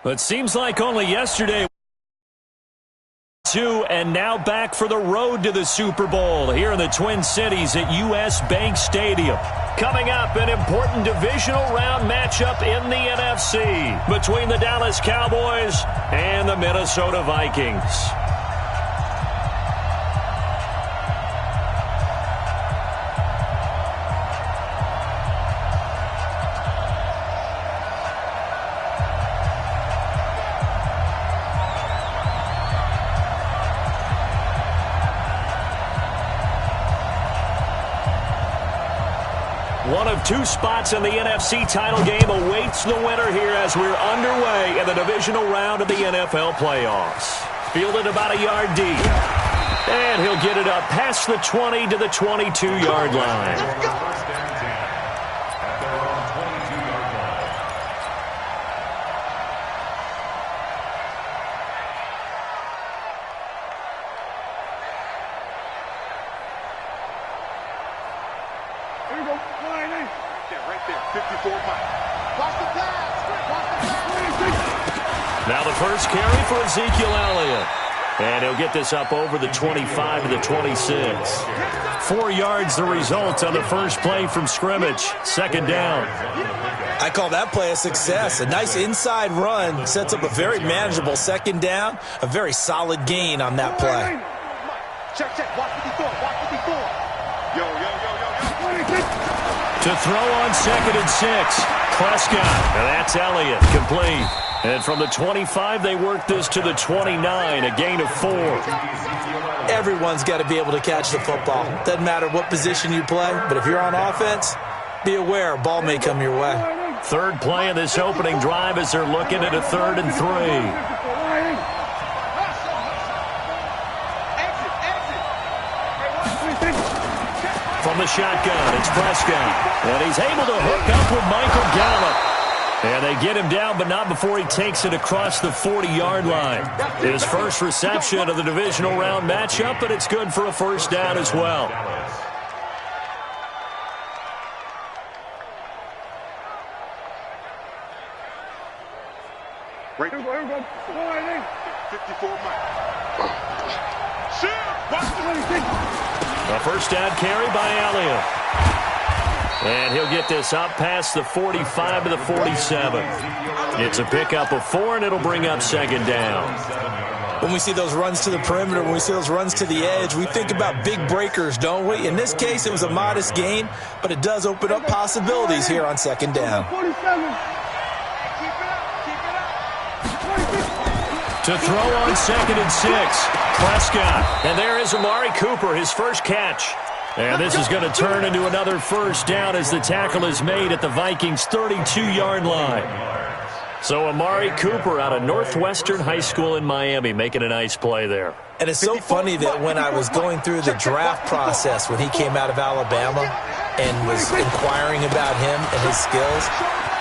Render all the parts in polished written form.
But seems like only yesterday. And now back for the road to the Super Bowl here in the Twin Cities at U.S. Bank Stadium. Coming up, an important divisional round matchup in the NFC between the Dallas Cowboys and the Minnesota Vikings. One of two spots in the NFC title game awaits the winner here as we're underway in the divisional round of the NFL playoffs. Fielded about a yard deep. And he'll get it up past the 20 to the 22-yard line. Now the first carry for Ezekiel Elliott. And he'll get this up over the 25 to the 26. 4 yards the result on the first play from scrimmage. Second down. I call that play a success. A nice inside run sets up a very manageable second down. A very solid gain on that play. Check. Watch what he's doing. Yo. To throw on 2nd and 6. Prescott. And that's Elliott. Complete. And from the 25, they work this to the 29, a gain of 4. Everyone's got to be able to catch the football. Doesn't matter what position you play, but if you're on offense, be aware a ball may come your way. Third play of this opening drive as they're looking at a 3rd and 3. From the shotgun, it's Prescott. And he's able to hook up with Michael Gallup. And they get him down, but not before he takes it across the 40-yard line. His first reception of the divisional round matchup, but it's good for a first down as well. Right. 54 A first down carry by Elliott. And he'll get this up past the 45 to the 47. It's a pickup of 4, and it'll bring up second down. When we see those runs to the perimeter, when we see those runs to the edge, we think about big breakers, don't we? In this case, it was a modest gain, but it does open up possibilities here on second down. To throw on 2nd and 6. Prescott. And there is Amari Cooper, his first catch. And this is going to turn into another first down as the tackle is made at the Vikings' 32-yard line. So Amari Cooper out of Northwestern High School in Miami making a nice play there. And it's so funny that when I was going through the draft process when he came out of Alabama and was inquiring about him and his skills,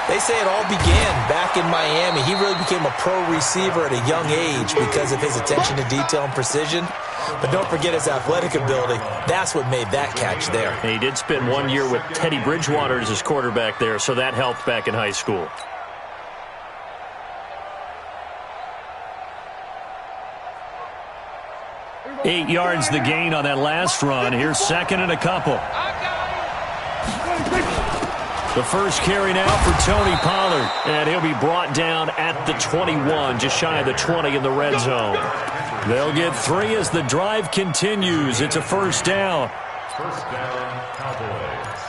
they say it all began back in Miami. He really became a pro receiver at a young age because of his attention to detail and precision. But don't forget his athletic ability. That's what made that catch there. He did spend 1 year with Teddy Bridgewater as his quarterback there, so that helped back in high school. Eight yards the gain on that last run. Here's second and a couple. The first carry now for Tony Pollard. And he'll be brought down at the 21, just shy of the 20 in the red zone. They'll get 3 as the drive continues. It's a first down. First down, Cowboys.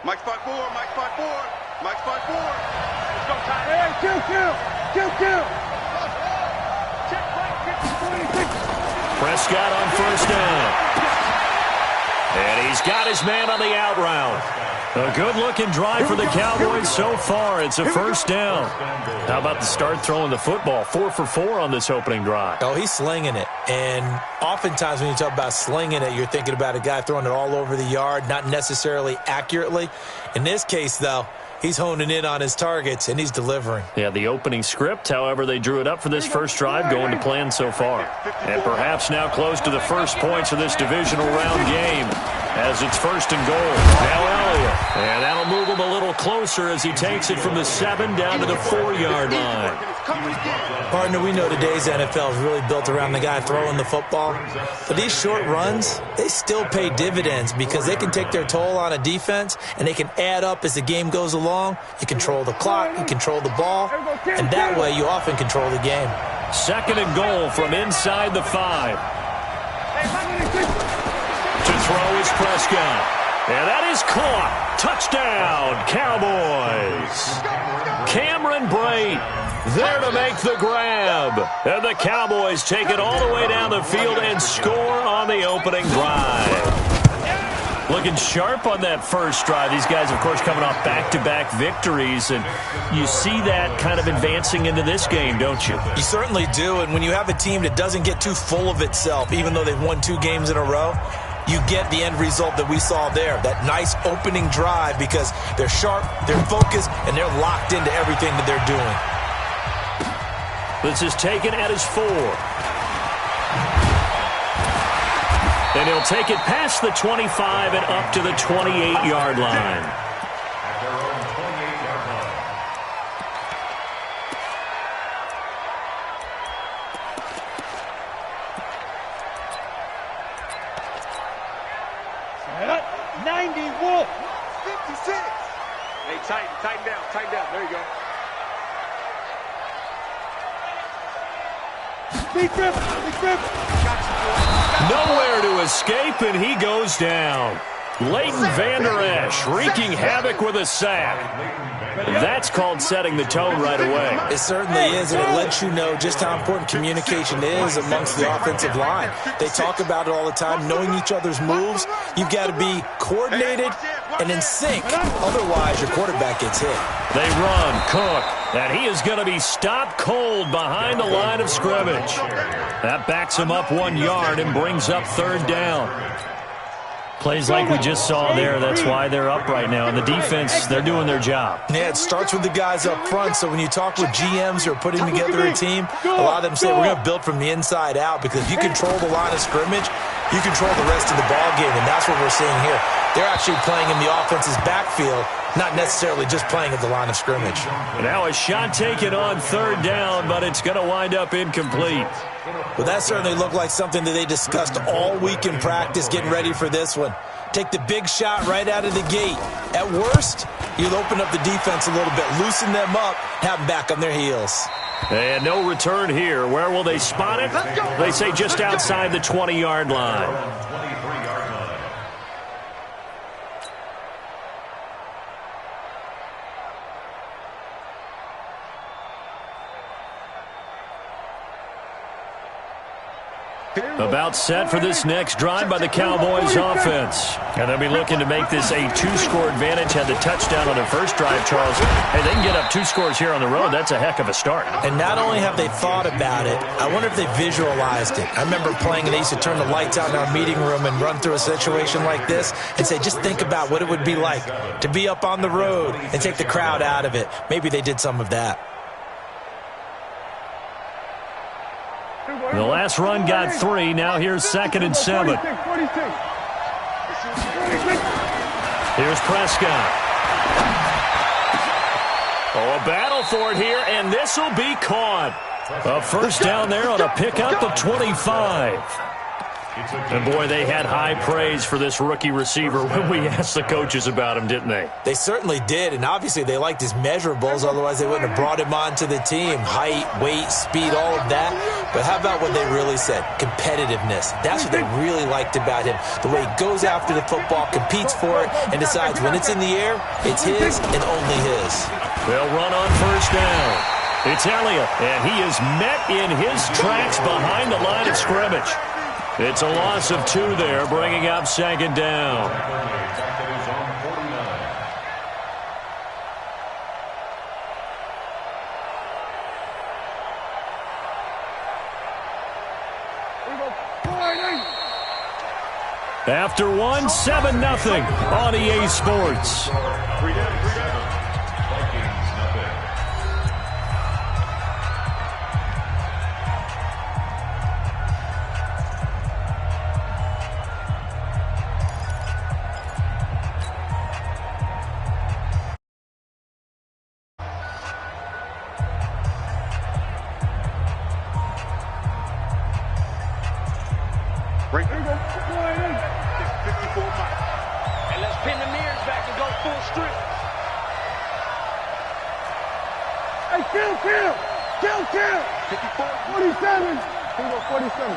Mike's 5-4. Mike's 5-4. Let's go, Ty. Hey, kill. Prescott on first down. And he's got his man on the out route. A good-looking drive for the Cowboys so far. It's a first down. How about the start throwing the football? 4 for 4 on this opening drive. Oh, he's slinging it. And oftentimes when you talk about slinging it, you're thinking about a guy throwing it all over the yard, not necessarily accurately. In this case, though, he's honing in on his targets, and he's delivering. Yeah, the opening script, however, they drew it up for this first drive, going to plan so far. And perhaps now close to the first points of this divisional round game as it's 1st and goal. Now Elliott. And that'll move him a little closer as he takes it from the 7 down to the 4-yard line. Partner, we know today's NFL is really built around the guy throwing the football. But these short runs, they still pay dividends because they can take their toll on a defense and they can add up as the game goes along. You control the clock, you control the ball, and that way you often control the game. 2nd and goal from inside the 5. To throw is Prescott. And that is caught. Touchdown, Cowboys. Cameron Brate there to make the grab. And the Cowboys take it all the way down the field and score on the opening drive. Looking sharp on that first drive. These guys, of course, coming off back-to-back victories, and you see that kind of advancing into this game, don't you? You certainly do, and when you have a team that doesn't get too full of itself, even though they've won 2 games in a row, you get the end result that we saw there, that nice opening drive, because they're sharp, they're focused, and they're locked into everything that they're doing. This is taken at his 4. And he'll take it past the 25 and up to the 28-yard line. At their own 28-yard line. Set. 90 Wolf. 56. Hey, tighten down. There you go. Big grip. Nowhere to escape, and he goes down. Leighton Vander Esch wreaking havoc with a sack. That's called setting the tone right away. It certainly is, and it lets you know just how important communication is amongst the offensive line. They talk about it all the time, knowing each other's moves. You've got to be coordinated and in sync. Otherwise, your quarterback gets hit. They run, Cook, and he is going to be stopped cold behind the line of scrimmage. That backs him up 1 yard and brings up 3rd down. Plays like we just saw there. That's why they're up right now. And the defense, they're doing their job. Yeah, it starts with the guys up front. So when you talk with GMs who are putting together a team, a lot of them say we're going to build from the inside out, because if you control the line of scrimmage, you control the rest of the ball game, and that's what we're seeing here. They're actually playing in the offense's backfield, not necessarily just playing at the line of scrimmage. Now a shot taken on 3rd down, but it's going to wind up incomplete. Well, that certainly looked like something that they discussed all week in practice, getting ready for this one. Take the big shot right out of the gate. At worst, you'll open up the defense a little bit, loosen them up, have them back on their heels. And no return here. Where will they spot it? They say just outside the 20-yard line. About set for this next drive by the Cowboys offense. And they'll be looking to make this a 2-score advantage. Had the touchdown on their first drive, Charles. Hey, they can get up 2 scores here on the road. That's a heck of a start. And not only have they thought about it, I wonder if they visualized it. I remember playing, and they used to turn the lights out in our meeting room and run through a situation like this and say, just think about what it would be like to be up on the road and take the crowd out of it. Maybe they did some of that. The last run got 3. Now here's 2nd and 7. Here's Prescott. Oh, a battle for it here, and this will be caught. A first down there on a pickup of 25. And, boy, they had high praise for this rookie receiver when we asked the coaches about him, didn't they? They certainly did, and obviously they liked his measurables. Otherwise, they wouldn't have brought him onto the team. Height, weight, speed, all of that. But how about what they really said? Competitiveness. That's what they really liked about him. The way he goes after the football, competes for it, and decides when it's in the air, it's his and only his. They'll run on first down. It's Elliott, and he is met in his tracks behind the line of scrimmage. It's a loss of 2 there, bringing up 2nd down. After 1, 7-0 on EA Sports. full strength. Hey, kill! 54. 47! Bingo, 47.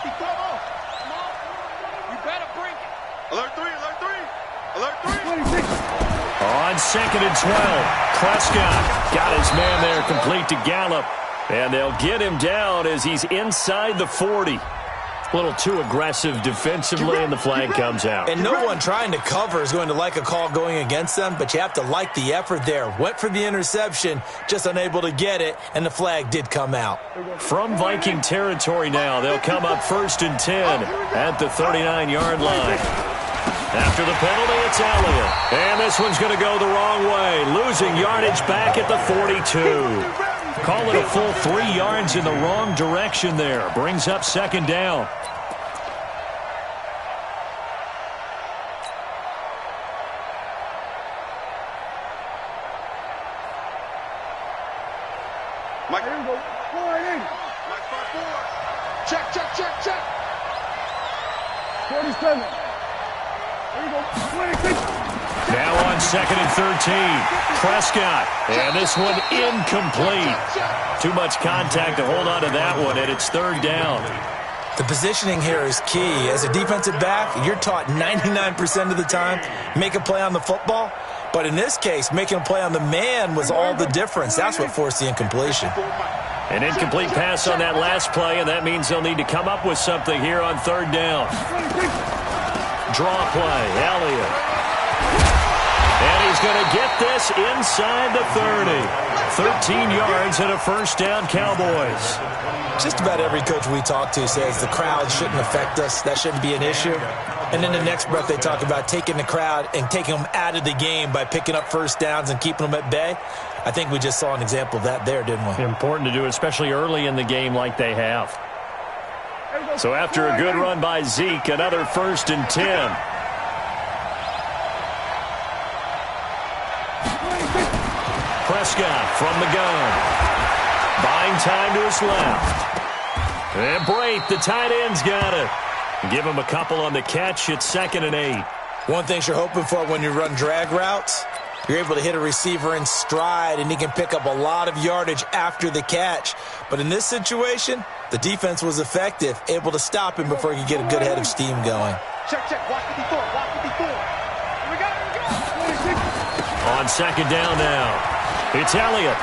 54. Come on. You better bring it. Alert 3, alert 3. Alert 3. 26. On 2nd and 12, Prescott got his man there complete to Gallup. And they'll get him down as he's inside the 40. A little too aggressive defensively, and the flag comes out. And no one trying to cover is going to like a call going against them, but you have to like the effort there. Went for the interception, just unable to get it, and the flag did come out. From Viking territory now, they'll come up 1st and 10 at the 39-yard line. After the penalty, it's Elliott. And this one's going to go the wrong way, losing yardage back at the 42. Call it a full 3 yards in the wrong direction there. Brings up 2nd down. Mike, Here we go. 480. Mike 5-4. Check. 47. Here we go. 26. Now on 2nd and 13. Prescott. And this one incomplete. Too much contact to hold on to that one, and it's 3rd down. The positioning here is key. As a defensive back, you're taught 99% of the time, make a play on the football. But in this case, making a play on the man was all the difference. That's what forced the incompletion. An incomplete pass on that last play, and that means they'll need to come up with something here on 3rd down. Draw play, Elliott. And he's going to get this inside the 30. 13 yards and a 1st down, Cowboys. Just about every coach we talk to says the crowd shouldn't affect us. That shouldn't be an issue. And in the next breath, they talk about taking the crowd and taking them out of the game by picking up 1st downs and keeping them at bay. I think we just saw an example of that there, didn't we? Important to do, especially early in the game like they have. So after a good run by Zeke, another 1st and 10. Prescott from the gun. Buying time to his left. And Brate, the tight end's got it. Give him a couple on the catch. It's 2nd and 8. One thing you're hoping for when you run drag routes, you're able to hit a receiver in stride, and he can pick up a lot of yardage after the catch. But in this situation, the defense was effective, able to stop him before he could get a good head of steam going. Check. Watch 54. We got it. On 2nd down now. It's Elliott.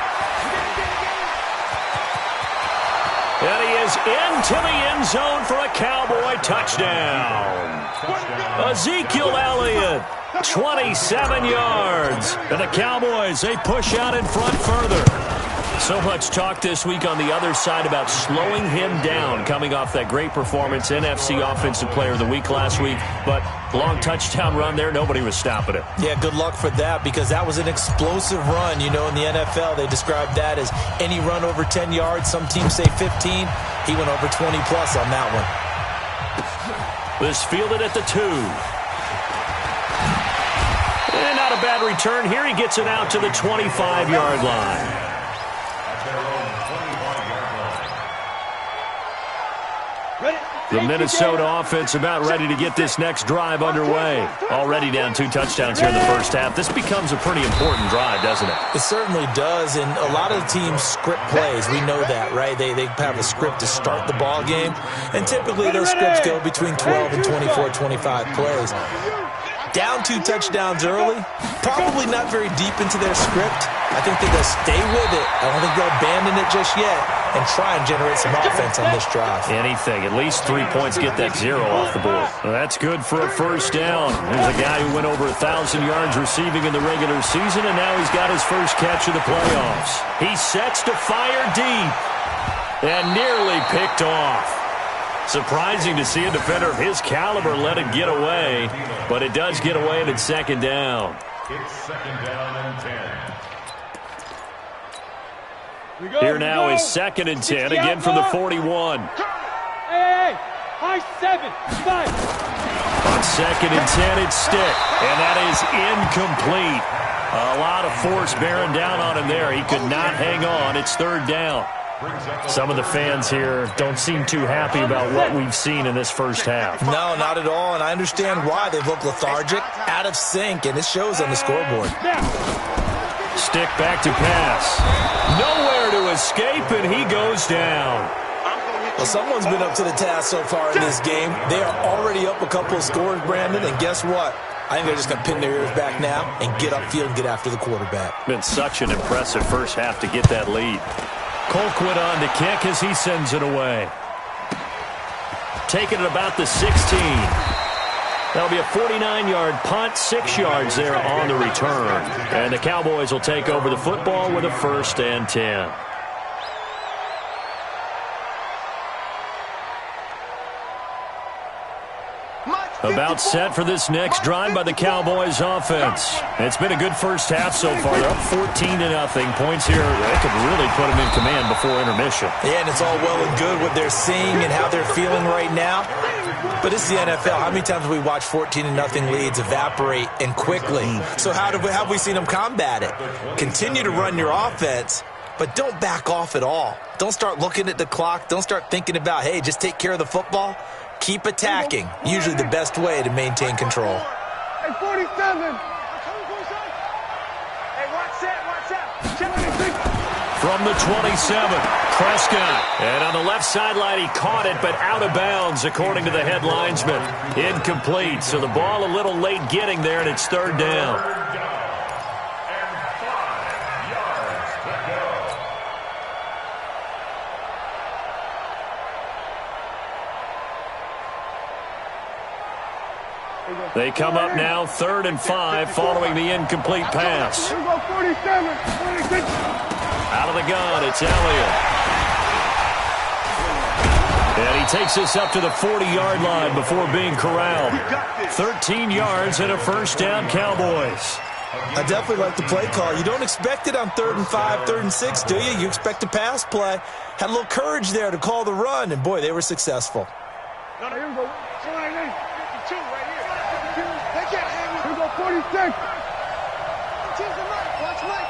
And he is into the end zone for a Cowboy touchdown. Ezekiel Elliott, 27 yards. And the Cowboys, they push out in front further. So much talk this week on the other side about slowing him down coming off that great performance, NFC Offensive Player of the Week last week. But long touchdown run there, nobody was stopping it. Yeah, good luck for that, because that was an explosive run. You know, in the NFL, they describe that as any run over 10 yards. Some teams say 15. He went over 20-plus on that one. This fielded at the 2. And not a bad return here. He gets it out to the 25-yard line. The Minnesota offense about ready to get this next drive underway. Already down 2 touchdowns here in the first half. This becomes a pretty important drive, doesn't it? It certainly does, and a lot of the teams script plays. We know that, right? They have a script to start the ball game, and typically those scripts go between 12 and 24, 25 plays. Down 2 touchdowns early, probably not very deep into their script. I think they're going to stay with it. I don't think they'll abandon it just yet and try and generate some offense on this drive. Anything. At least 3 points, get that 0 off the board. Well, that's good for a 1st down. There's a guy who went over 1,000 yards receiving in the regular season, and now he's got his first catch of the playoffs. He sets to fire deep and nearly picked off. Surprising to see a defender of his caliber let it get away, but it does get away, and it's 2nd down. It's 2nd down and 10. Here now is 2nd and 10, again from the 41. Hey, high 7, 5. On 2nd and 10, it's Stick, and that is incomplete. A lot of force bearing down on him there. He could not hang on. It's 3rd down. Some of the fans here don't seem too happy about what we've seen in this first half. No, not at all, and I understand why. They've looked lethargic, out of sync, and it shows on the scoreboard. Stick back to pass. Nowhere to escape, and he goes down. Well, someone's been up to the task so far in this game. They are already up a couple of scores, Brandon, and guess what? I think they're just going to pin their ears back now and get upfield and get after the quarterback. Been such an impressive first half to get that lead. Colquitt on to kick as he sends it away. Taking it about the 16. That'll be a 49-yard punt, 6 yards there on the return. And the Cowboys will take over the football with a 1st and 10. About set for this next drive by the Cowboys offense. It's been a good first half so far. They're up 14-0. Points here, they could really put them in command before intermission. Yeah, and it's all well and good what they're seeing and how they're feeling right now. But it's the NFL. How many times have we watched 14-0 leads evaporate and quickly? So how have we seen them combat it? Continue to run your offense, but don't back off at all. Don't start looking at the clock. Don't start thinking about, hey, just take care of the football. Keep attacking. Usually the best way to maintain control. Hey, 47. Hey, watch that. From the 27, Prescott. And on the left sideline, he caught it, but out of bounds, according to the head linesman. Incomplete. So the ball a little late getting there, and it's 3rd down. They come up now 3rd and 5 following the incomplete pass. Here we go, 47. 26. Out of the gun, it's Elliott. And he takes us up to the 40-yard line before being corralled. 13 yards and a 1st down, Cowboys. I definitely like the play call. You don't expect it on 3rd and 5, 3rd and 6, do you? You expect a pass play. Had a little courage there to call the run, and boy, they were successful. Here we go. 52 right here. They can't hang with Here we go, 46.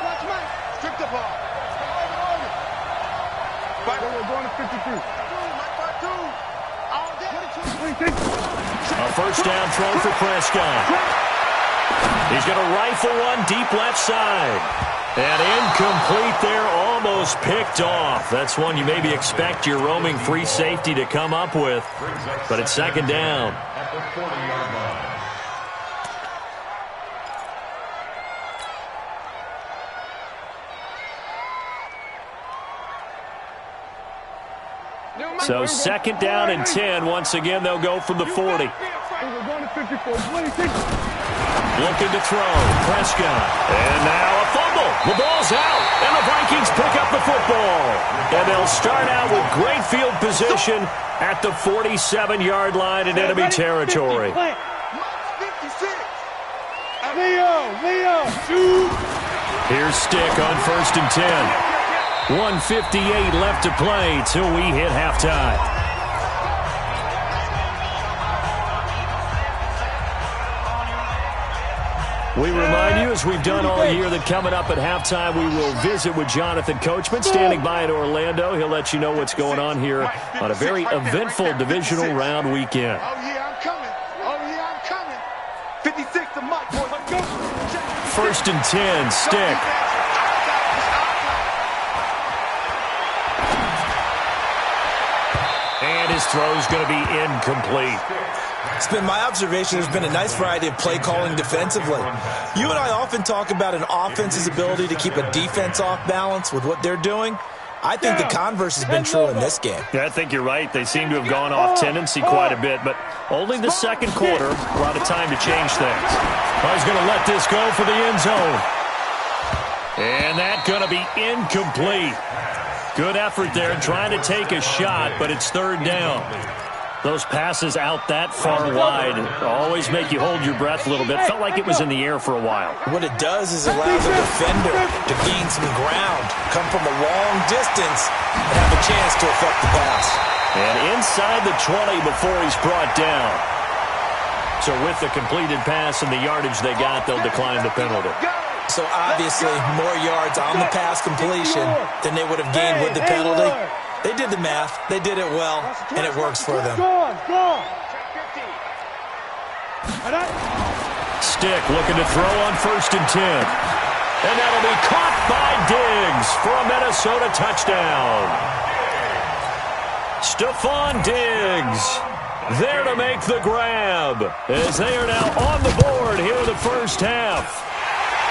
Watch Mike. Strip the ball. We're going to 52. All day. 26. A 1st down throw for Prescott. He's going to rifle one deep left side. And incomplete there, almost picked off. That's one you maybe expect your roaming free safety to come up with. But it's 2nd down. At the 40-yard line. So 2nd down and 10. Once again, they'll go from the 40. We're going to 54. 26. Looking to throw. Prescott. And now a fumble. The ball's out. And the Vikings pick up the football. And they'll start out with great field position at the 47-yard line in enemy territory. Leo, shoot. Here's Stick on 1st and 10. 1:58 left to play till we hit halftime. We remind you, as we've done all year, that coming up at halftime, we will visit with Jonathan Coachman, standing by in Orlando. He'll let you know what's going on here on a very eventful divisional round weekend. Oh, yeah, I'm coming. 56 to Mike. 1st and 10, Stick. And his throw's going to be incomplete. It's been my observation there's been a nice variety of play calling defensively. You and I often talk about an offense's ability to keep a defense off balance with what they're doing. I think the converse has been true in this game. Yeah, I think you're right. They seem to have gone off tendency quite a bit, but only the 2nd quarter, a lot of time to change things. He's going to let this go for the end zone. And that's going to be incomplete. Good effort there, trying to take a shot, but it's 3rd down. Those passes out that far wide always make you hold your breath a little bit. Felt like it was in the air for a while. What it does is it allows a defender to gain some ground, come from a long distance, and have a chance to affect the pass. And inside the 20 before he's brought down. So with the completed pass and the yardage they got, they'll decline the penalty. So obviously more yards on the pass completion than they would have gained with the penalty. They did the math. They did it well, and it works for them. Stick looking to throw on 1st and 10. And that'll be caught by Diggs for a Minnesota touchdown. Stephon Diggs there to make the grab as they are now on the board here in the first half.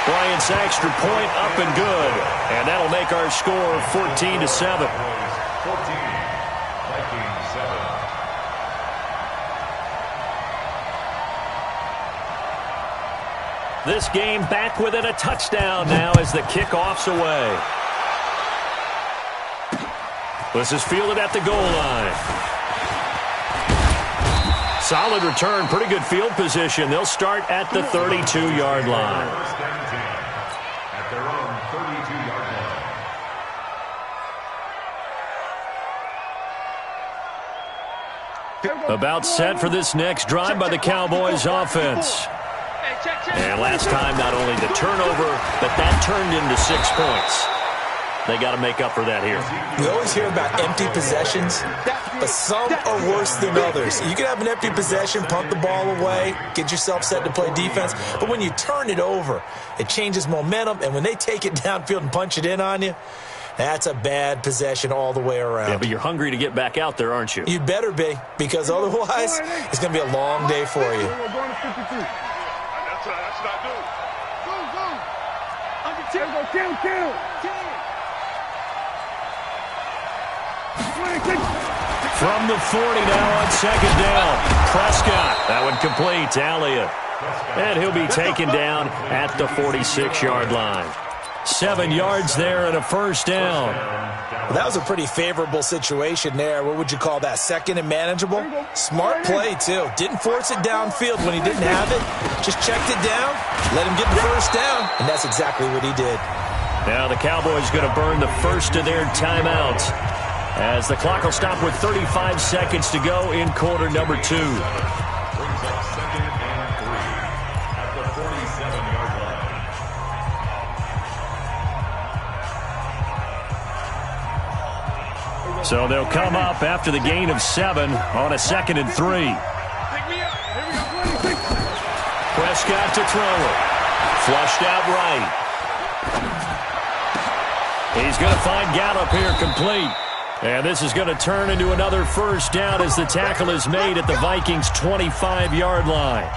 Bryant's extra point up and good, and that'll make our score 14-7. 14, Vikings 7. This game back within a touchdown now as the kickoff's away. This is fielded at the goal line. Solid return, pretty good field position. They'll start at the 32-yard line. First and 10 at their own 32-yard line. About set for this next drive by the Cowboys offense. And last time, not only the turnover, but that turned into 6 points. They got to make up for that here. We always hear about empty possessions, but some are worse than others. You can have an empty possession, punt the ball away, get yourself set to play defense, but when you turn it over, it changes momentum, and when they take it downfield and punch it in on you, that's a bad possession all the way around. Yeah, but you're hungry to get back out there, aren't you? You better be, because otherwise, it's going to be a long day for you. That's what I do. Kill. From the 40 now on 2nd down. Prescott, that one complete to Elliott. And he'll be taken down at the 46-yard line. 7 yards there and a first down. Well, that was a pretty favorable situation there. What would you call that? 2nd and manageable? Smart play, too. Didn't force it downfield when he didn't have it. Just checked it down, let him get the first down, and that's exactly what he did. Now the Cowboys going to burn the first of their timeouts as the clock will stop with 35 seconds to go in quarter number 2. Brings up 2nd and 3 at the 47-yard line. So they'll come up after the gain of 7 on a 2nd and 3. Prescott to throw it. Flushed out right. He's going to find Gallup here complete. And this is going to turn into another first down as the tackle is made at the Vikings' 25-yard line.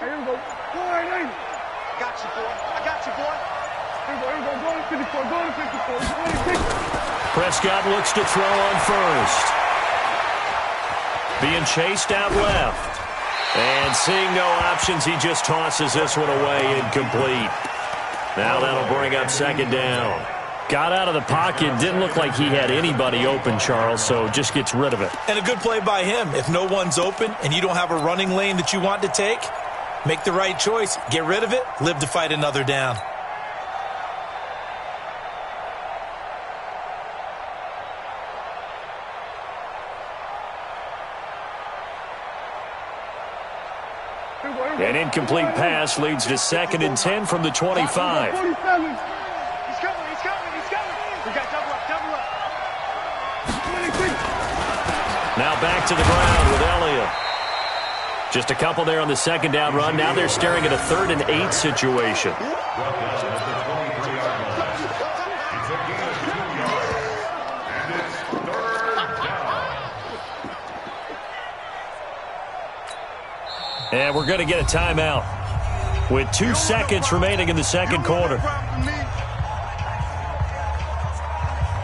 Here we go. I got you, boy. Here we go. Go to 54. Go to 54. Prescott looks to throw on first. Being chased out left. And seeing no options, he just tosses this one away, incomplete. Now that'll bring up 2nd down. Got out of the pocket, didn't look like he had anybody open, Charles, so just gets rid of it. And a good play by him. If no one's open and you don't have a running lane that you want to take, make the right choice. Get rid of it. Live to fight another down. An incomplete pass leads to 2nd and 10 from the 25. He's coming. We got double up. Now back to the ground with Elliott. Just a couple there on the 2nd down run. Now they're staring at a 3rd and 8 situation. And we're going to get a timeout with 2 seconds remaining in the 2nd quarter.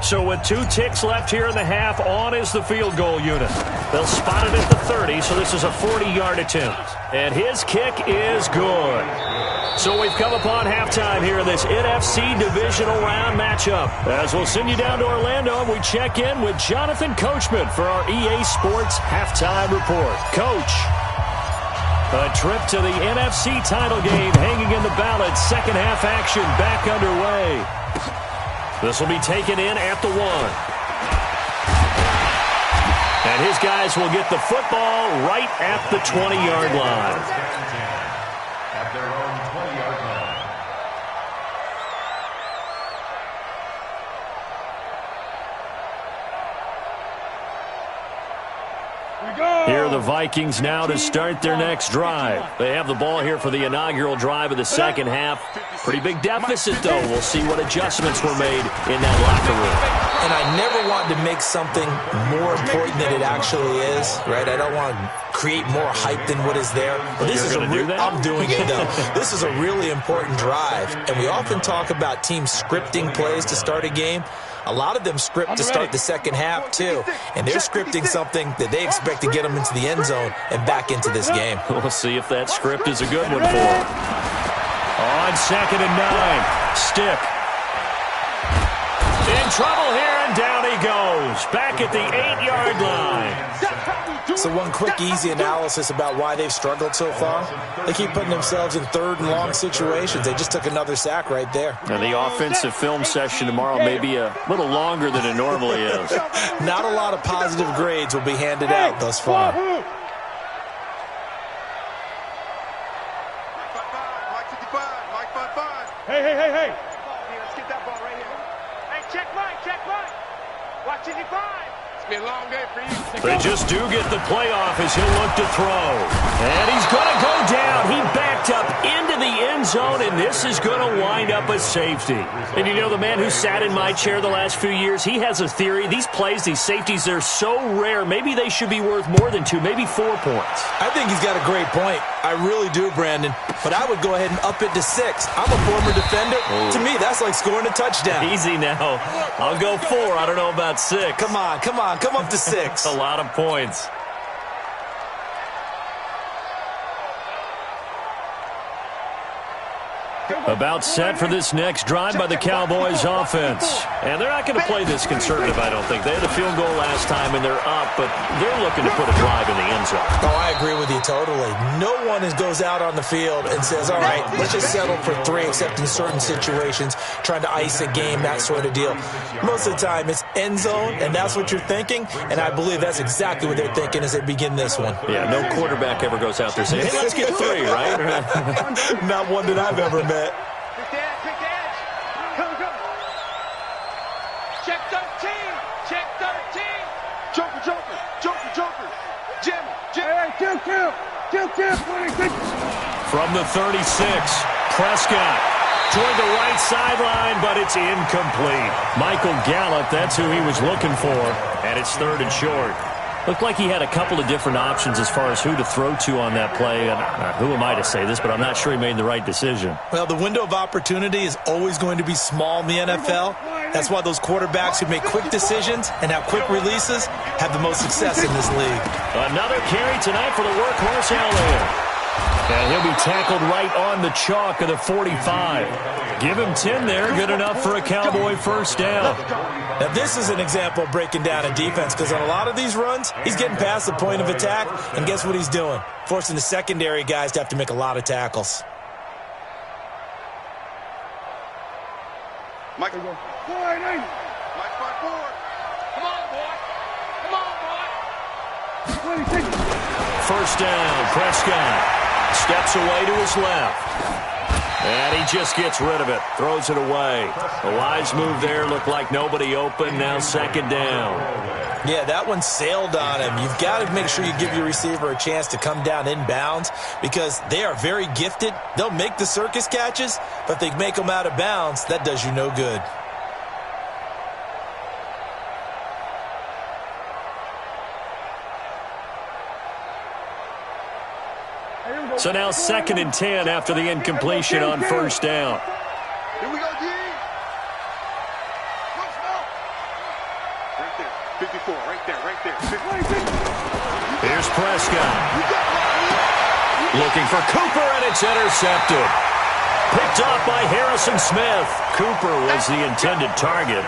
So with 2 ticks left here in the half, on is the field goal unit. They'll spot it at the 30, so this is a 40-yard attempt. And his kick is good. So we've come upon halftime here in this NFC divisional round matchup. As we'll send you down to Orlando, and we check in with Jonathan Coachman for our EA Sports halftime report. Coach, a trip to the NFC title game hanging in the balance. Second half action back underway. This will be taken in at the 1. And his guys will get the football right at the 20-yard line. At their own 20-yard line. Here are the Vikings now to start their next drive. They have the ball here for the inaugural drive of the second half. Pretty big deficit, though. We'll see what adjustments were made in that locker room. And I never want to make something more important than it actually is, right? I don't want to create more hype than what is there. But this is I'm doing it, though. This is a really important drive. And we often talk about teams scripting plays to start a game. A lot of them script to start the second half, too. And they're scripting something that they expect to get them into the end zone and back into this game. We'll see if that script is a good one for them. On 2nd and 9, Stick. In trouble here, and down he goes. Back at the 8-yard line. So one quick, easy analysis about why they've struggled so far. They keep putting themselves in 3rd and long situations. They just took another sack right there. And the offensive film session tomorrow may be a little longer than it normally is. Not a lot of positive grades will be handed out thus far. Hey. Let's get that ball right here. Hey, check Mike. Watch 55. It's been a long day for you. They just do get the playoff as he'll look to throw. And he's going to go down. He backed up into the end zone, and this is going to wind up a safety. And you know, the man who sat in my chair the last few years, he has a theory. These plays, these safeties, they're so rare. Maybe they should be worth more than 2, maybe 4 points. I think he's got a great point. I really do, Brandon. But I would go ahead and up it to 6. I'm a former defender. Ooh. To me, that's like scoring a touchdown. Easy now. I'll go 4. I don't know about 6. Come on. Come up to 6. A lot of points. About set for this next drive by the Cowboys offense. And they're not going to play this conservative, I don't think. They had a field goal last time, and they're up, but they're looking to put a drive in the end zone. Oh, I agree with you totally. No one goes out on the field and says, all right, let's just settle for 3, except in certain situations, trying to ice a game, that sort of deal. Most of the time, it's end zone, and that's what you're thinking, and I believe that's exactly what they're thinking as they begin this one. Yeah, no quarterback ever goes out there saying, hey, let's get 3, right? Not one that I've ever met. Quick edge. Come. Check 13. Joker. Jim. Hey, kill. From the 36, Prescott toward the right sideline, but it's incomplete. Michael Gallup, that's who he was looking for, and it's 3rd and short. Looked like he had a couple of different options as far as who to throw to on that play. And who am I to say this, but I'm not sure he made the right decision. Well, the window of opportunity is always going to be small in the NFL. That's why those quarterbacks who make quick decisions and have quick releases have the most success in this league. Another carry tonight for the workhorse Elliott. And he'll be tackled right on the chalk of the 45. Give him 10 there, good enough for a Cowboy first down. Now, this is an example of breaking down a defense, because on a lot of these runs, he's getting past the point of attack, and guess what he's doing? Forcing the secondary guys to have to make a lot of tackles. Mike. Boy, 90. Mike 5-4. Come on, boy. 26. First down, Prescott steps away to his left. And he just gets rid of it, throws it away. A wise move there, looked like nobody open, now 2nd down. Yeah, that one sailed on him. You've got to make sure you give your receiver a chance to come down inbounds, because they are very gifted. They'll make the circus catches, but if they make them out of bounds, that does you no good. So now 2nd and 10 after the incompletion on first down. Here we go, D. Right there. 54, right there, right there. 54. Here's Prescott. Looking for Cooper, and it's intercepted. Picked up by Harrison Smith. Cooper was the intended target.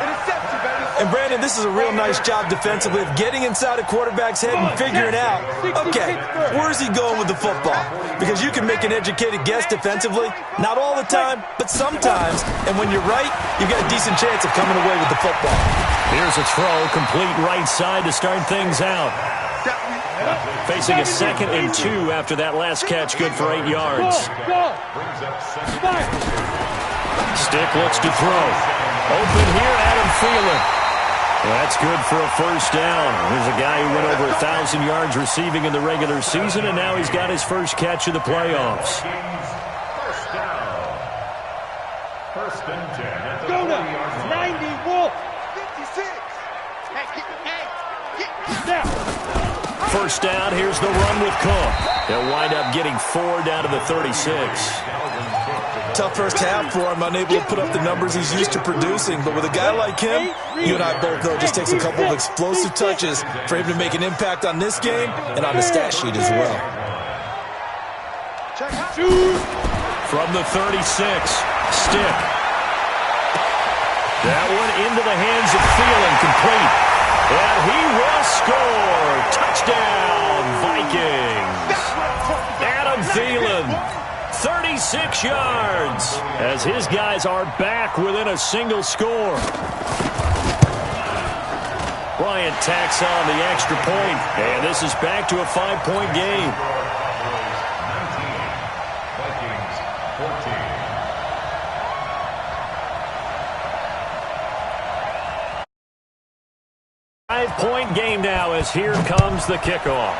And, Brandon, this is a real nice job defensively of getting inside a quarterback's head and figuring out, okay, where's he going with the football? Because you can make an educated guess defensively. Not all the time, but sometimes. And when you're right, you've got a decent chance of coming away with the football. Here's a throw, complete right side to start things out. Facing a 2nd and 2 after that last catch, good for 8 yards. Stick looks to throw. Open here, Adam Thielen. That's good for a first down. There's a guy who went over 1,000 yards receiving in the regular season, and now he's got his first catch of the playoffs. First down. First and 10 at the Go now. 40-yard 90, line. Wolf. 56. Hey, get Down. First down, here's the run with Cook. They'll wind up getting 4 down to the 36. Tough first half for him, unable to put up the numbers he's used to producing. But with a guy like him, you and I both know it just takes a couple of explosive touches for him to make an impact on this game and on the stat sheet as well. From the 36, Stick. That one into the hands of Thielen, complete. And he will score. Touchdown, Vikings. Adam Thielen, 36 yards, as his guys are back within a single score. Bryant tacks on the extra point, and this is back to a 5-point game. 19, Vikings 14. 5-point game now as here comes the kickoff.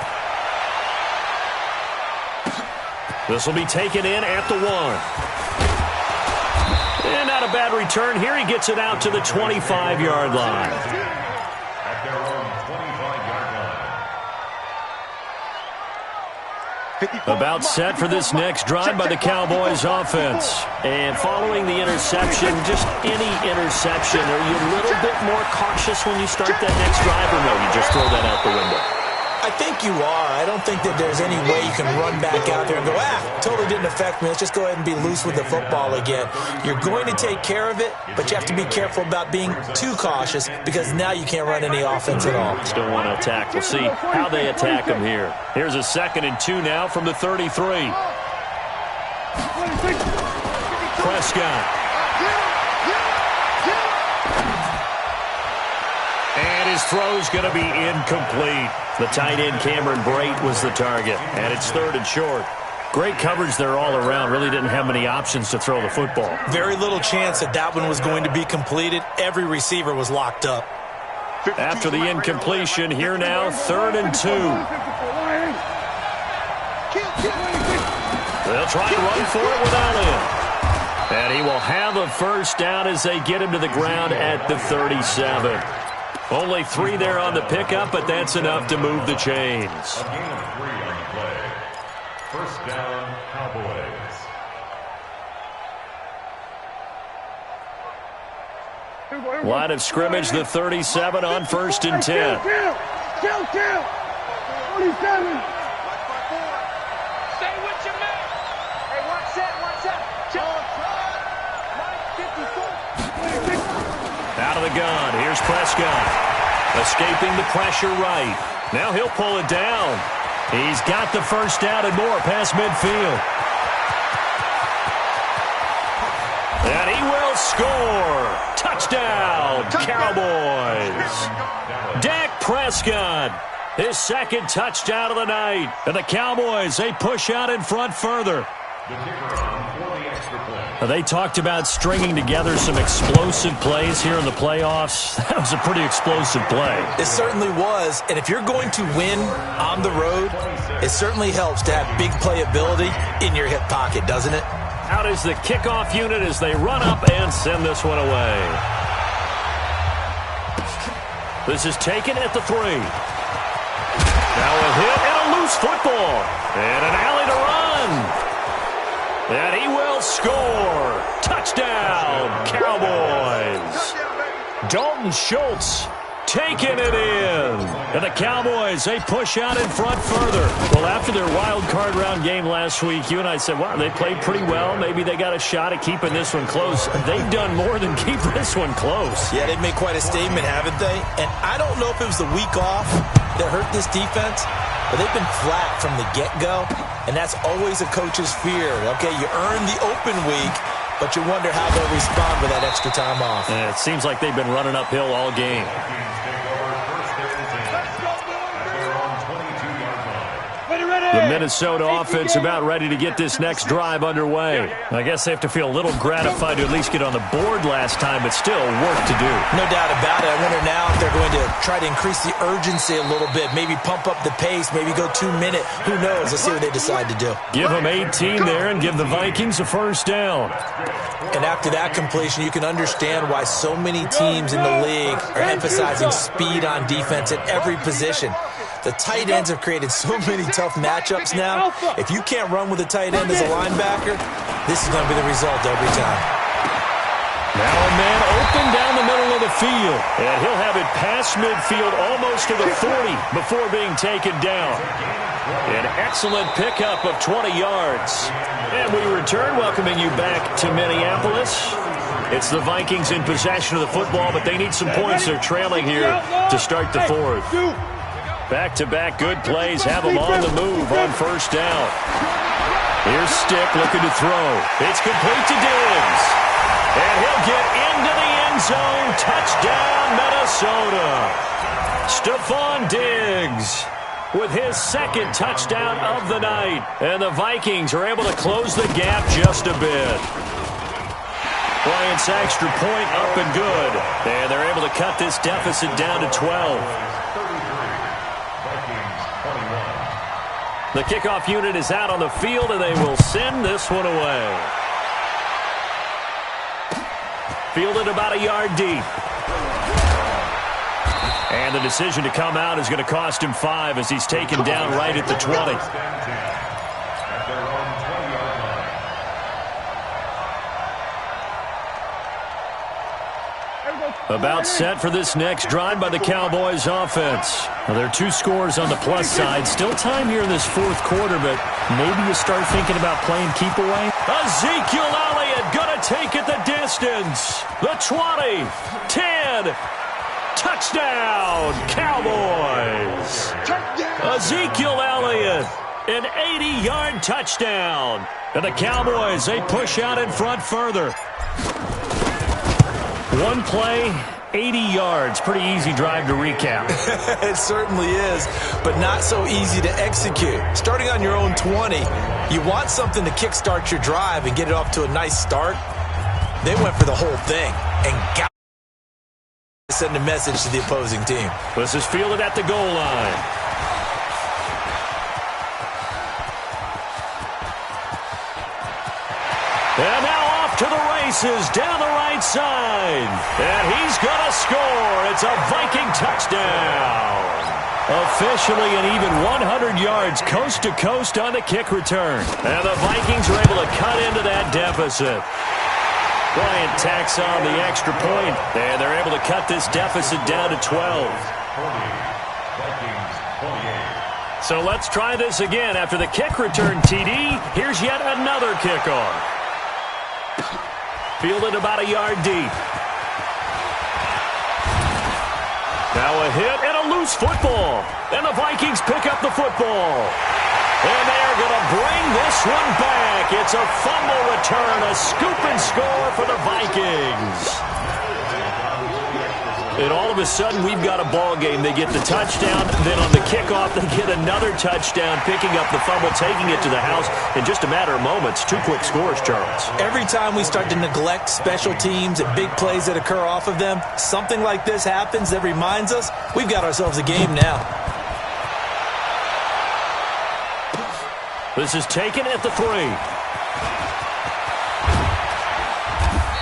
This will be taken in at the 1. And not a bad return here. He gets it out to the 25-yard line. At their own 25-yard line. About set for this next drive by the Cowboys offense. And following the interception, just any interception, are you a little bit more cautious when you start that next drive, or no, you just throw that out the window? I think you are. I don't think that there's any way you can run back out there and go, totally didn't affect me. Let's just go ahead and be loose with the football again. You're going to take care of it, but you have to be careful about being too cautious because now you can't run any offense at all. Still want to attack. We'll see how they attack him here. Here's a 2nd and 2 now from the 33. Prescott. And his throw's going to be incomplete. The tight end, Cameron Brate, was the target. And it's 3rd and short. Great coverage there all around. Really didn't have many options to throw the football. Very little chance that that one was going to be completed. Every receiver was locked up. After the incompletion, here now, 3rd and 2. They'll try and run for it without him. And he will have a first down as they get him to the ground at the 37. Only 3 there on the pickup, but that's enough to move the chains. A gain of 3 on the play. First down, Cowboys. Line of scrimmage, the 37 on 1st and 10. Kill! 47! Say what you meant. Hey, one set. Out of the gun, here's Prescott. Escaping the pressure right. Now he'll pull it down. He's got the first down and more past midfield. And he will score. Touchdown, Cowboys. Dak Prescott, his 2nd touchdown of the night. And the Cowboys, they push out in front further. The kicker on for the extra point. They talked about stringing together some explosive plays here in the playoffs. That was a pretty explosive play. It certainly was, and if you're going to win on the road, it certainly helps to have big playability in your hip pocket, doesn't it? Out is the kickoff unit as they run up and send this one away. This is taken at the 3. Now a hit and a loose football. And an alley to run. And he will score. Touchdown, Cowboys. Dalton Schultz taking it in. And the Cowboys, they push out in front further. Well, after their wild card round game last week, you and I said, wow, they played pretty well. Maybe they got a shot at keeping this one close. They've done more than keep this one close. Yeah, they've made quite a statement, haven't they? And I don't know if it was the week off that hurt this defense, but they've been flat from the get-go, and that's always a coach's fear. Okay, you earn the open week, but you wonder how they'll respond with that extra time off. And it seems like they've been running uphill all game. The Minnesota offense about ready to get this next drive underway. I guess they have to feel a little gratified to at least get on the board last time, but still work to do. No doubt about it. I wonder now if they're going to try to increase the urgency a little bit, maybe pump up the pace, maybe go 2 minute. Who knows? Let's see what they decide to do. Give them 18 there and give the Vikings a first down. And after that completion, you can understand why so many teams in the league are emphasizing speed on defense at every position. The tight ends have created so many tough matchups now. If you can't run with a tight end as a linebacker, this is going to be the result every time. Now a man open down the middle of the field. And he'll have it past midfield almost to the 40 before being taken down. An excellent pickup of 20 yards. And we return, welcoming you back to Minneapolis. It's the Vikings in possession of the football, but they need some points. They're trailing here to start the fourth. Back-to-back good plays have them on the move on first down. Here's Stick looking to throw. It's complete to Diggs. And he'll get into the end zone. Touchdown, Minnesota. Stephon Diggs with his second touchdown of the night. And the Vikings are able to close the gap just a bit. Bryant's extra point up and good. And they're able to cut this deficit down to 12. The kickoff unit is out on the field, and they will send this one away. Fielded about a yard deep. And the decision to come out is going to cost him 5 as he's taken down right at the 20. About set for this next drive by the Cowboys offense. Well, there are 2 scores on the plus side. Still time here in this fourth quarter, but maybe you start thinking about playing keep away. Ezekiel Elliott going to take it the distance. The 20, 10, touchdown, Cowboys. Ezekiel Elliott, an 80-yard touchdown. And the Cowboys, they push out in front further. One play, 80 yards. Pretty easy drive to recap. It certainly is, but not so easy to execute. Starting on your own 20, you want something to kickstart your drive and get it off to a nice start. They went for the whole thing and got to send a message to the opposing team. This is fielded at the goal line. And now off to the races down the right side. And he's going to score. It's a Viking touchdown. Officially an even 100 yards coast to coast on the kick return. And the Vikings are able to cut into that deficit. Bryant tacks on the extra point, and they're able to cut this deficit down to 12. So let's try this again. After the kick return, TD, here's yet another kickoff. Fielded about a yard deep. Now a hit and a loose football. And the Vikings pick up the football. And they're going to bring this one back. It's a fumble return, a scoop and score for the Vikings. And all of a sudden, we've got a ball game. They get the touchdown, then on the kickoff, they get another touchdown, picking up the fumble, taking it to the house in just a matter of moments. 2 quick scores, Charles. Every time we start to neglect special teams and big plays that occur off of them, something like this happens that reminds us we've got ourselves a game now. This is taken at the 3.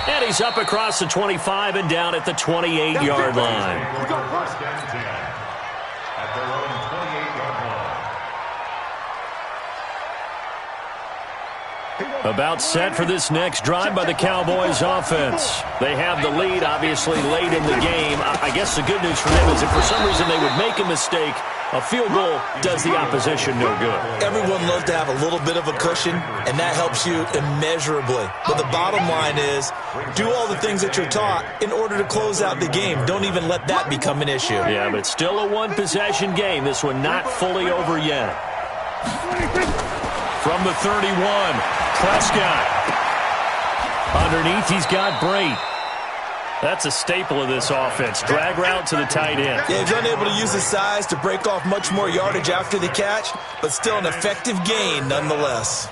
And he's up across the 25 and down at the 28-yard line. First down 10 at their own 28-yard line. About set for this next drive by the Cowboys offense. They have the lead, obviously, late in the game. I guess the good news for them is if for some reason they would make a mistake, a field goal does the opposition no good. Everyone loves to have a little bit of a cushion, and that helps you immeasurably. But the bottom line is, do all the things that you're taught in order to close out the game. Don't even let that become an issue. Yeah, but still a one-possession game. This one not fully over yet. From the 31, Prescott. Underneath, he's got Brate. That's a staple of this offense. Drag route to the tight end. Yeah, he's unable to use his size to break off much more yardage after the catch, but still an effective gain nonetheless.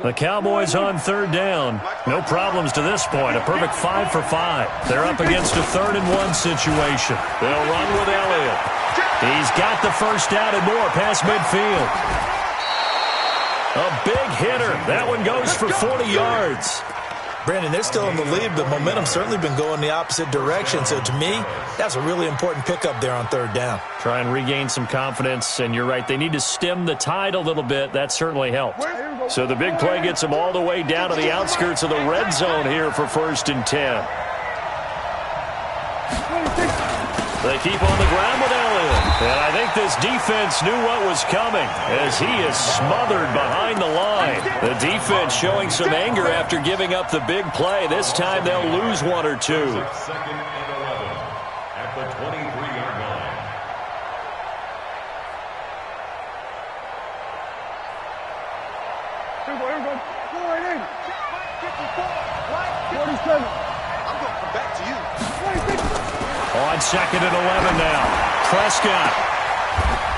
The Cowboys on third down. No problems to this point. A perfect 5 for 5. They're up against a 3rd-and-1 situation. They'll run with Elliott. He's got the first down and more past midfield. A big hitter. That one goes for 40 yards. Brandon, they're still in the lead, but momentum's certainly been going the opposite direction. So to me, that's a really important pickup there on 3rd down. Try and regain some confidence, and you're right. They need to stem the tide a little bit. That certainly helped. So the big play gets them all the way down to the outskirts of the red zone here for 1st and 10. They keep on the ground with Elliott. And I think this defense knew what was coming as he is smothered behind the line. The defense showing some anger after giving up the big play. This time they'll lose 1 or 2. 2nd and 11 at the 23-yard line. Here we go. 4-8. 47. I'm going to come back to you. 26. On 2nd and 11 now. Prescott.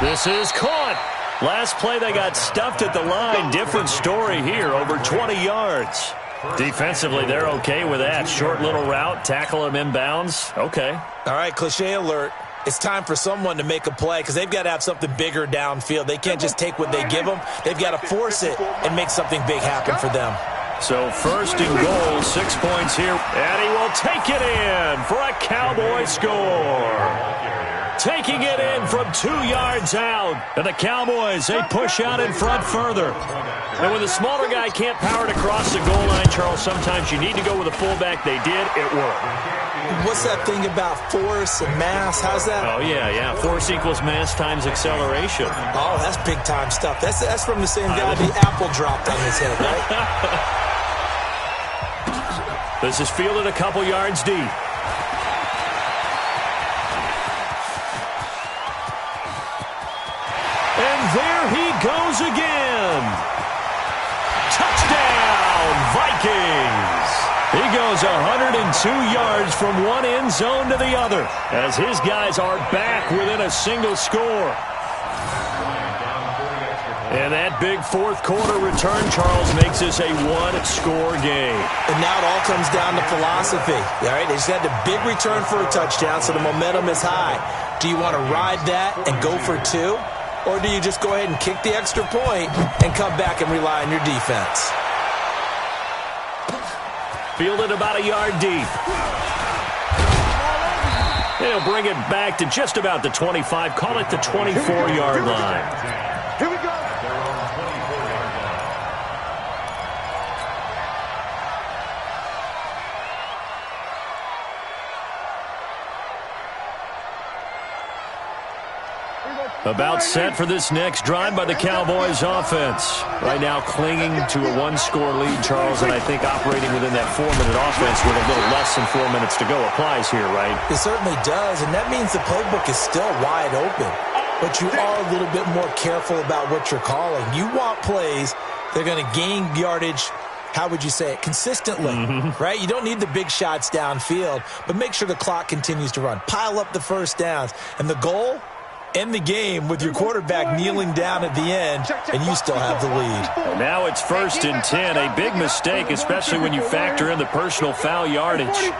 This is caught. Last play they got stuffed at the line. Different story here. Over 20 yards. Defensively, they're okay with that. Short little route. Tackle him inbounds. Okay. All right, cliche alert. It's time for someone to make a play because they've got to have something bigger downfield. They can't just take what they give them. They've got to force it and make something big happen for them. So 1st and goal, 6 points here. And he will take it in for a Cowboy score. Taking it in from 2 yards out. And the Cowboys, they push out in front further. And when the smaller guy can't power it across the goal line, Charles, sometimes you need to go with a fullback. They did. It worked. What's that thing about force and mass? How's that? Oh, yeah. Force equals mass times acceleration. Oh, that's big-time stuff. That's from the same guy the apple dropped on his head, right? This is fielded a couple yards deep. And there he goes again. Touchdown, Vikings. He goes 102 yards from one end zone to the other as his guys are back within a single score. And that big 4th quarter return, Charles, makes this a 1-score game. And now it all comes down to philosophy. All right, they just had the big return for a touchdown, so the momentum is high. Do you want to ride that and go for 2? Or do you just go ahead and kick the extra point and come back and rely on your defense? Fielded about a yard deep. They'll bring it back to just about the 25. Call it the 24-yard line. Here we go. About set for this next drive by the Cowboys offense. Right now clinging to a 1-score lead, Charles, and I think operating within that 4-minute offense with a little less than 4 minutes to go applies here, right? It certainly does, and that means the playbook is still wide open. But you are a little bit more careful about what you're calling. You want plays that are going to gain yardage, how would you say it, consistently, right? You don't need the big shots downfield, but make sure the clock continues to run. Pile up the first downs. And the goal? End the game with your quarterback kneeling down at the end, and you still have the lead. Now it's 1st and 10. A big mistake, especially when you factor in the personal foul yardage. 27.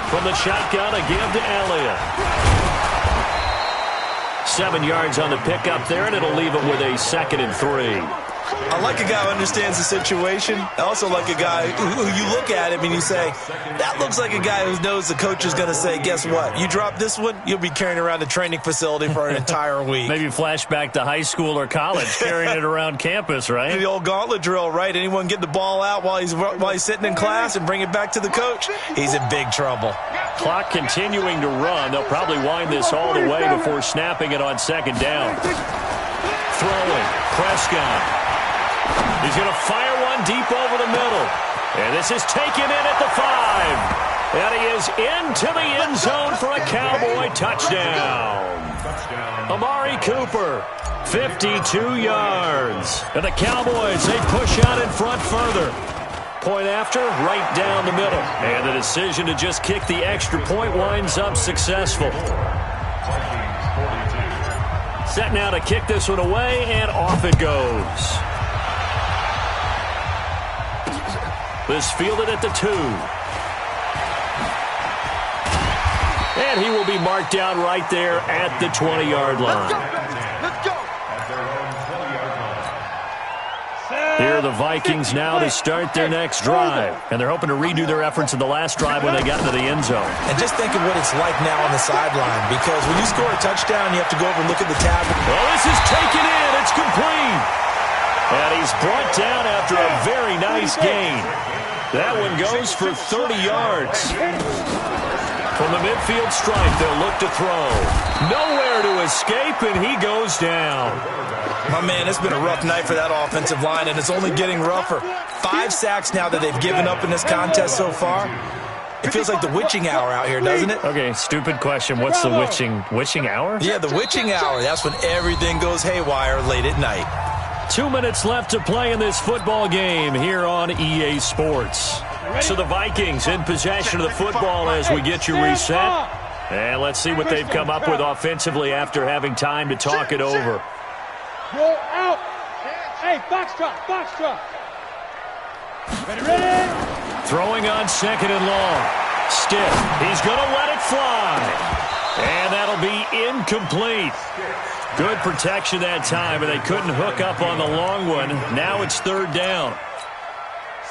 From the shotgun, a give to Elliott. 7 yards on the pickup there, and it'll leave him with a 2nd and 3. I like a guy who understands the situation. I also like a guy who you look at him and you say, that looks like a guy who knows the coach is going to say, guess what? You drop this one, you'll be carrying around the training facility for an entire week. Maybe flashback to high school or college, carrying it around campus, right? The old gauntlet drill, right? Anyone get the ball out while he's sitting in class and bring it back to the coach, he's in big trouble. Clock continuing to run. They'll probably wind this all the way before snapping it on second down. Throwing, Prescott. He's going to fire one deep over the middle. And this is taken in at the 5. And he is into the end zone for a Cowboy touchdown. Amari Cooper, 52 yards. And the Cowboys, they push out in front further. Point after, right down the middle. And the decision to just kick the extra point winds up successful. Set now to kick this one away, and off it goes. This fielded at the 2. And he will be marked down right there at the 20-yard line. Let's go. Here are the Vikings now to start their next drive. And they're hoping to redo their efforts in the last drive when they got into the end zone. And just think of what it's like now on the sideline, because when you score a touchdown, you have to go over and look at the tab. Well, this is taken in. It's complete. And he's brought down after a very nice gain. That one goes for 30 yards. From the midfield stripe, they'll look to throw. Nowhere to escape, and he goes down. My man, it's been a rough night for that offensive line, and it's only getting rougher. 5 sacks now that they've given up in this contest so far. It feels like the witching hour out here, doesn't it? Okay, stupid question. What's the witching hour? Yeah, the witching hour. That's when everything goes haywire late at night. 2 minutes left to play in this football game here on EA Sports. So the Vikings in possession of the football as we get you reset. And let's see what they've come up with offensively after having time to talk it over. Roll out. Hey, box drop. Ready? Throwing on second and long. Stiff. He's going to let it fly. And that'll be incomplete. Good protection that time, but they couldn't hook up on the long one. Now it's third down.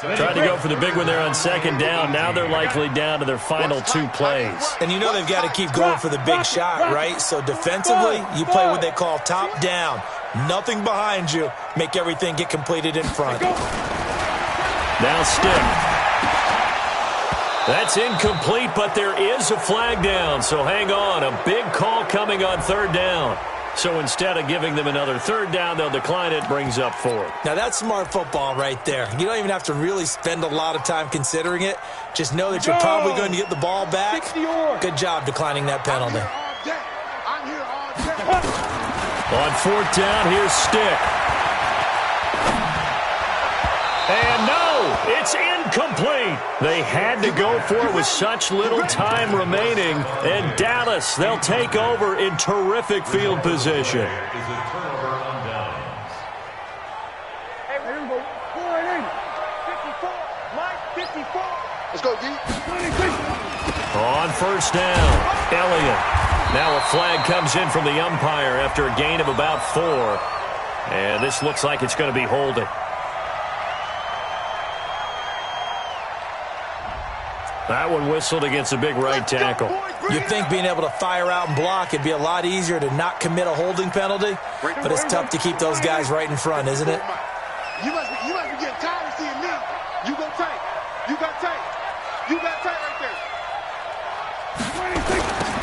Tried to go for the big one there on second down. Now they're likely down to their final 2 plays. And you know they've got to keep going for the big shot, right? So defensively, you play what they call top down. Nothing behind you. Make everything get completed in front. Now stick. That's incomplete, but there is a flag down. So hang on. A big call coming on third down. So instead of giving them another third down, they'll decline it, brings up 4. Now that's smart football right there. You don't even have to really spend a lot of time considering it. Just know that you're probably going to get the ball back. Good job declining that penalty. I'm here all day. On fourth down, here's Stick. And no, it's incomplete. They had to go for it with such little time remaining. And Dallas, they'll take over in terrific field position. Hey, here we go. 54. Mike, 54. Let's go, D. On first down, Elliott. Now a flag comes in from the umpire after a gain of about 4. And this looks like it's going to be holding. That one whistled against a big right tackle. You'd think being able to fire out and block it'd be a lot easier to not commit a holding penalty, but it's tough to keep those guys right in front, isn't it? You must be getting tired of seeing me. You go tight. You got tight. You got tight right there.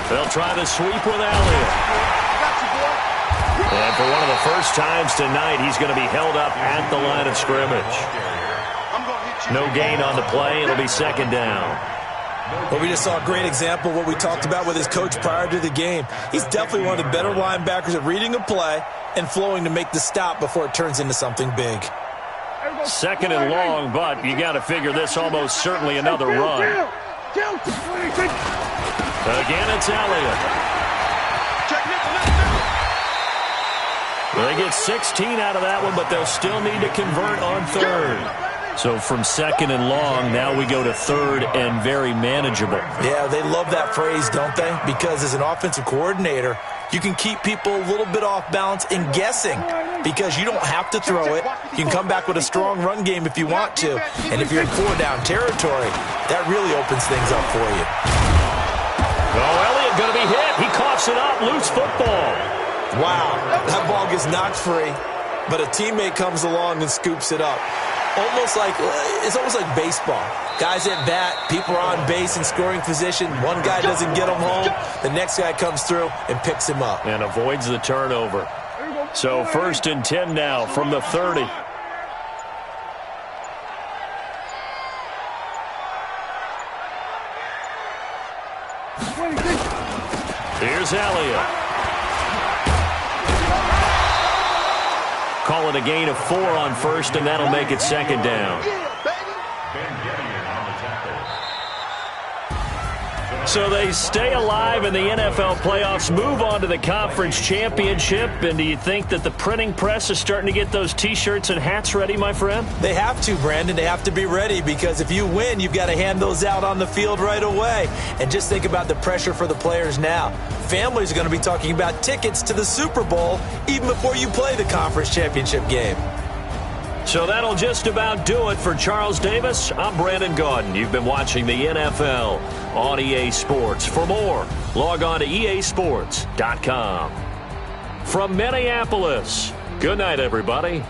They'll try the sweep with Elliott. And for one of the first times tonight, he's going to be held up at the line of scrimmage. No gain on the play. It'll be second down. Well, we just saw a great example of what we talked about with his coach prior to the game. He's definitely one of the better linebackers at reading a play and flowing to make the stop before it turns into something big. Second and long, but you got to figure this almost certainly another run. Again, it's Elliott. They get 16 out of that one, but they'll still need to convert on third. So from second and long, now we go to third and very manageable. Yeah, they love that phrase, don't they? Because as an offensive coordinator, You can keep people a little bit off balance and guessing because you don't have to throw it. You can come back with a strong run game if you want to. And if you're in 4-down territory, that really opens things up for you. Oh, Elliott going to be hit. He coughs it up. Loose football. Wow, that ball gets knocked free, but a teammate comes along and scoops it up. It's almost like baseball. Guys at bat, people are on base in scoring position. One guy doesn't get him home. The next guy comes through and picks him up. And avoids the turnover. So 1st and 10 now from the 30. Here's Elliott. Call it a gain of 4 on 1st, and that'll make it 2nd down. So they stay alive in the NFL playoffs, move on to the conference championship. And do you think that the printing press is starting to get those T-shirts and hats ready, my friend? They have to, Brandon. They have to be ready because if you win, you've got to hand those out on the field right away. And just think about the pressure for the players now. Families are going to be talking about tickets to the Super Bowl even before you play the conference championship game. So that'll just about do it for Charles Davis. I'm Brandon Gaudin. You've been watching the NFL on EA Sports. For more, log on to easports.com. From Minneapolis, good night, everybody.